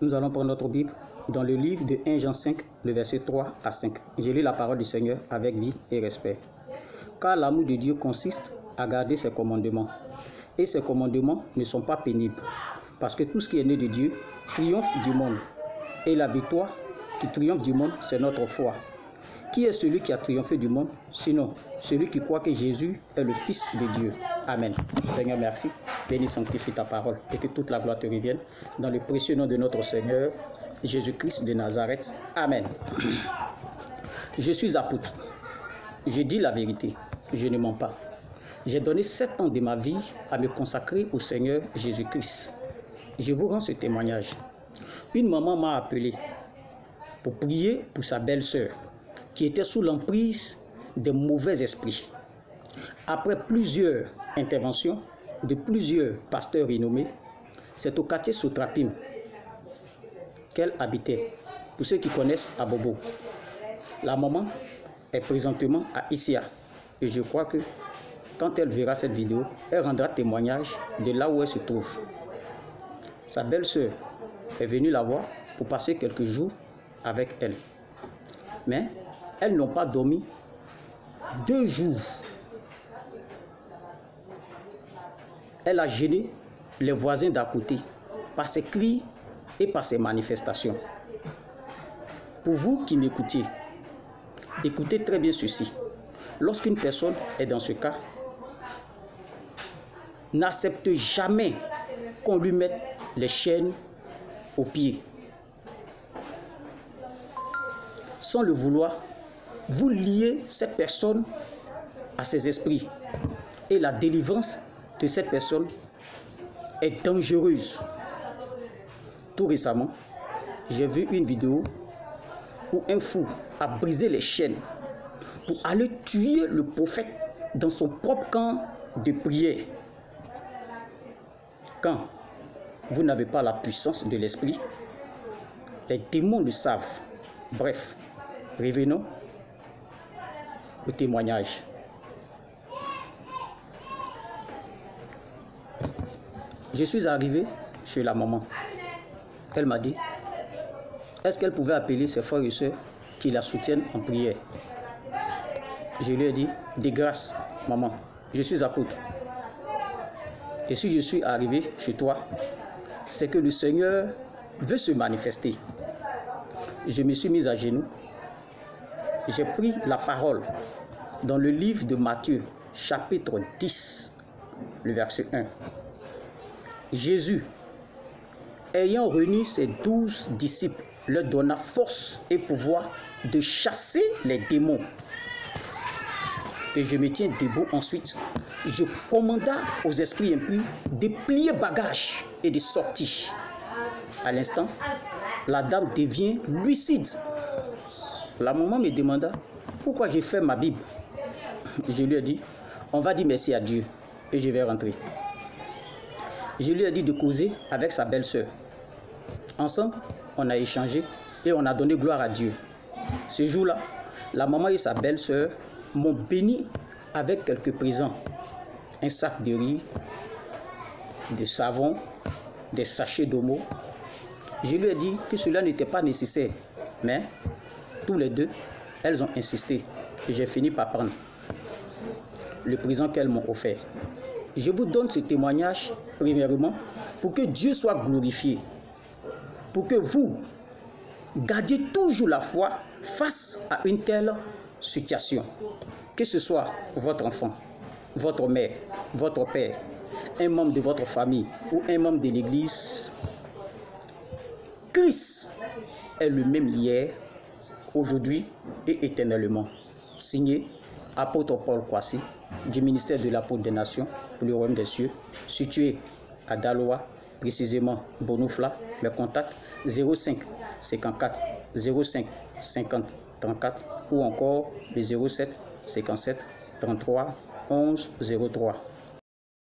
Nous allons prendre notre Bible dans le livre de 1 Jean 5, le verset 3 à 5. Je lis la parole du Seigneur avec vie et respect. Car l'amour de Dieu consiste à garder ses commandements. Et ses commandements ne sont pas pénibles. Parce que tout ce qui est né de Dieu triomphe du monde. Et la victoire qui triomphe du monde, c'est notre foi. Qui est celui qui a triomphé du monde? Sinon, celui qui croit que Jésus est le Fils de Dieu. Amen. Seigneur, merci. Bénis, sanctifie ta parole et que toute la gloire te revienne. Dans le précieux nom de notre Seigneur, Jésus-Christ de Nazareth. Amen. Je suis apôtre. Je dis la vérité. Je ne mens pas. J'ai donné 7 ans de ma vie à me consacrer au Seigneur Jésus-Christ. Je vous rends ce témoignage. Une maman m'a appelé pour prier pour sa belle-sœur qui était sous l'emprise des mauvais esprits. Après plusieurs interventions de plusieurs pasteurs renommés, c'est au quartier Sotrapim qu'elle habitait. Pour ceux qui connaissent Abobo, la maman est présentement à Issia et je crois que quand elle verra cette vidéo, elle rendra témoignage de là où elle se trouve. Sa belle-sœur est venue la voir pour passer quelques jours avec elle. Mais elles n'ont pas dormi 2 jours. Elle a gêné les voisins d'à côté par ses cris et par ses manifestations. Pour vous qui m'écoutiez, écoutez très bien ceci. Lorsqu'une personne est dans ce cas, n'accepte jamais qu'on lui mette les chaînes aux pieds. Sans le vouloir, vous liez cette personne à ses esprits. Et la délivrance de cette personne est dangereuse. Tout récemment, j'ai vu une vidéo où un fou a brisé les chaînes pour aller tuer le prophète dans son propre camp de prière. Quand vous n'avez pas la puissance de l'esprit, les démons le savent. Bref, revenons au témoignage. Je suis arrivé chez la maman. Elle m'a dit, est-ce qu'elle pouvait appeler ses frères et sœurs qui la soutiennent en prière? Je lui ai dit, de grâce, maman, je suis apôtre. Et si je suis arrivé chez toi, c'est que le Seigneur veut se manifester. Je me suis mis à genoux. J'ai pris la parole dans le livre de Matthieu, chapitre 10, le verset 1. Jésus, ayant réuni ses 12 disciples, leur donna force et pouvoir de chasser les démons. Et je me tiens debout ensuite. Je commanda aux esprits impurs de plier bagages et de sortir. À l'instant, la dame devient lucide. La maman me demanda pourquoi j'ai fait ma Bible. Je lui ai dit, on va dire merci à Dieu et je vais rentrer. Je lui ai dit de causer avec sa belle-sœur. Ensemble, on a échangé et on a donné gloire à Dieu. Ce jour-là, la maman et sa belle-sœur m'ont béni avec quelques présents. Un sac de riz, des savons, des sachets d'omo. Je lui ai dit que cela n'était pas nécessaire. Mais tous les deux, elles ont insisté. Et j'ai fini par prendre le présent qu'elles m'ont offert. Je vous donne ce témoignage, premièrement, pour que Dieu soit glorifié. Pour que vous gardiez toujours la foi face à une telle situation. Que ce soit votre enfant, votre mère, votre père, un membre de votre famille ou un membre de l'église, Christ est le même hier, aujourd'hui et éternellement. Signé Apôtre Paul Kwasi, du ministère de l'Apôtre des Nations pour le Royaume des Cieux, situé à Daloa, précisément Bonoufla. Mes contacts 05 54 05 50 34 ou encore le 07 57 33 11 03.